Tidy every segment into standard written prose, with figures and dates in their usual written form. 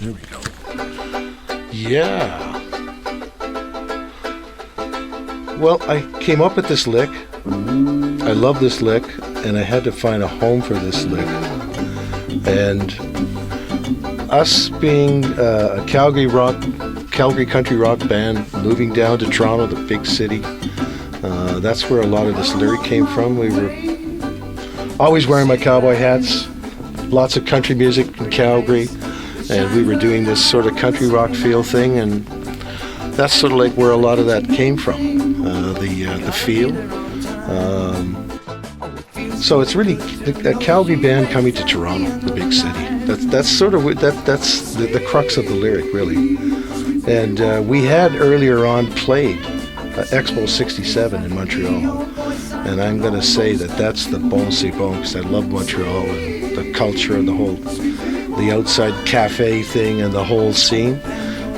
There we go. Yeah. Well, I came up with this lick. I love this lick, and I had to find a home for this lick. And us being a Calgary country rock band, moving down to Toronto, the big city, that's where a lot of this lyric came from. We were always wearing my cowboy hats, lots of country music in Calgary, and we were doing this sort of country rock feel thing, and that's sort of like where a lot of that came from, the feel. So it's really a Calgary band coming to Toronto, the big city. That's sort of that's the crux of the lyric, really. And we had earlier on played Expo 67 in Montreal, and I'm going to say that's the bon c'est bon, because I love Montreal and the culture and the outside cafe thing and the whole scene.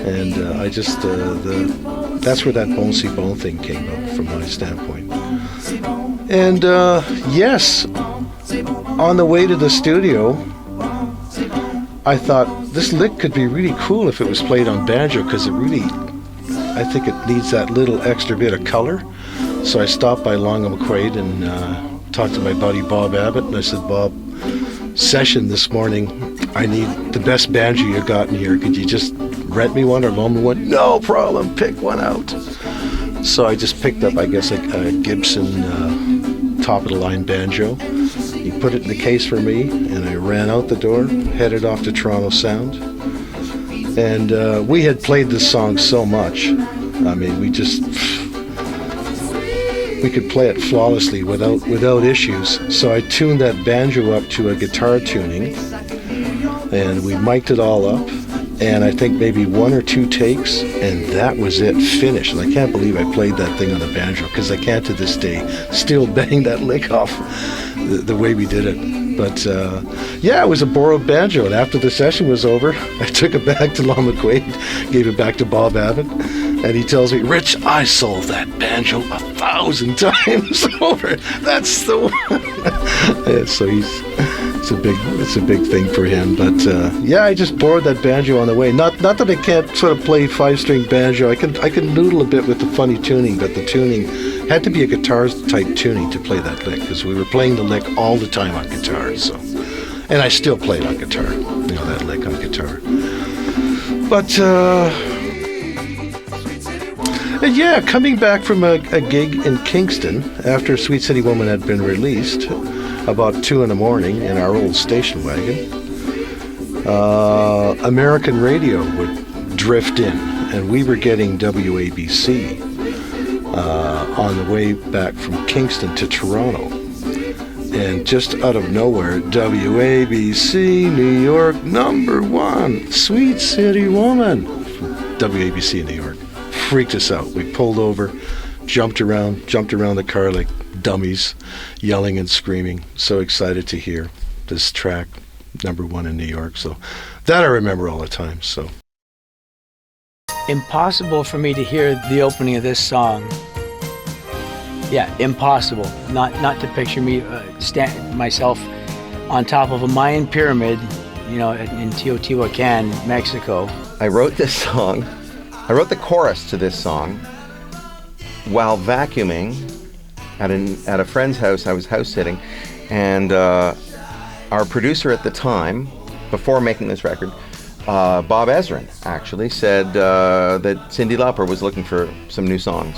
And I just that's where that bon c'est bon thing came up from my standpoint. And yes, on the way to the studio, I thought this lick could be really cool if it was played on banjo, because I think it needs that little extra bit of color. So I stopped by Long and McQuaid and talked to my buddy Bob Abbott, and I said, Bob, session this morning, I need the best banjo you got in here. Could you just rent me one or loan me one? No problem, pick one out. So I just picked up, I guess, a Gibson top-of-the-line banjo. He put it in the case for me, and I ran out the door, headed off to Toronto Sound. And we had played this song so much. I mean, we could play it flawlessly without issues. So I tuned that banjo up to a guitar tuning, and we mic'd it all up. And I think maybe one or two takes, and that was it, finished. And I can't believe I played that thing on the banjo, because I can't to this day still bang that lick off the way we did it. But yeah, it was a borrowed banjo, and after the session was over, I took it back to Lon McQuaid, gave it back to Bob Abbott, and he tells me, Rich, I sold that banjo 1,000 times over. That's the one. Yeah, so it's a big thing for him. But yeah, I just borrowed that banjo on the way. Not that I can't sort of play 5-string banjo. I can noodle a bit with the funny tuning, but the tuning had to be a guitar type tuning to play that lick, because we were playing the lick all the time on guitar. So, and I still play it on guitar, that lick on guitar. But yeah, coming back from a gig in Kingston after Sweet City Woman had been released, about 2 a.m. in our old station wagon, American radio would drift in, and we were getting WABC on the way back from Kingston to Toronto. And just out of nowhere, WABC New York #1, Sweet City Woman, from WABC in New York. Freaked us out. We pulled over, jumped around the car like dummies, yelling and screaming. So excited to hear this track, #1 in New York. So that I remember all the time. So impossible for me to hear the opening of this song. Yeah, impossible. Not to picture me myself on top of a Mayan pyramid, in Teotihuacan, Mexico. I wrote this song. I wrote the chorus to this song while vacuuming at a friend's house. I was house sitting, and our producer at the time, before making this record, Bob Ezrin, actually said that Cyndi Lauper was looking for some new songs.